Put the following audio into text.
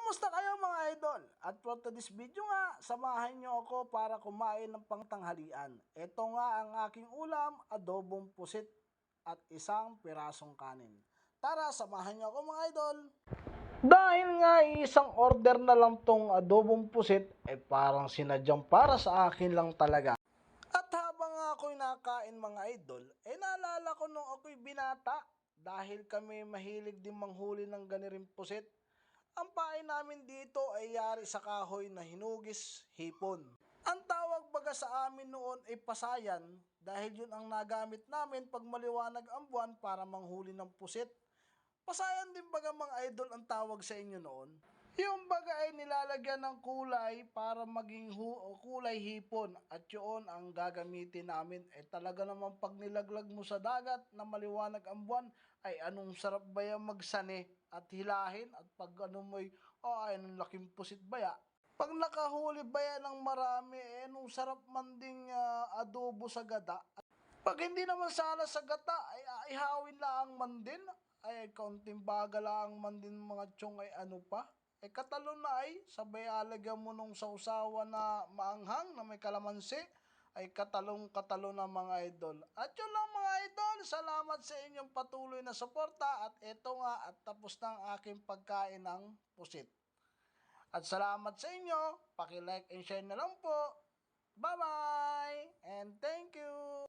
Kumusta kayo mga idol? At for today's video nga, samahan nyo ako para kumain ng pangtanghalian. Ito nga ang aking ulam, adobong pusit at isang pirasong kanin. Tara, samahan nyo ako mga idol. Dahil nga isang order na lang tong adobong pusit, parang sinadyang para sa akin lang talaga. At habang ako'y nakain mga idol, naalala ko nung ako'y binata dahil kami mahilig din manghuli ng ganiring pusit. Ang pain namin dito ay yari sa kahoy na hinugis hipon. Ang tawag baga sa amin noon ay pasayan dahil yun ang nagamit namin pag maliwanag ang buwan para manghuli ng pusit. Pasayan din baga mga idol ang tawag sa inyo noon. Yung baga ay nilalagyan ng kulay para maging kulay hipon at yun ang gagamitin namin. Talaga naman pag nilaglag mo sa dagat na maliwanag ang buwan ay anong sarap ba yung magsani at hilahin at pag ano mo'y ay anong laking pusit baya. Pag nakahuli ba yan ng marami anong sarap man ding adobo sa gata. Pag hindi naman sana sa gata ay ihawin lang man din ay kaunting baga lang man din mga tiyong ay ano pa. Katalo na ay sabay alagyan mo nung sausawan na maanghang na may kalamansi ay katalo na mga idol. At yun lang mga idol, salamat sa inyong patuloy na suporta at eto nga at tapos na ang aking pagkain ng pusit. At salamat sa inyo, paki-like and share na lang po. Bye-bye and thank you!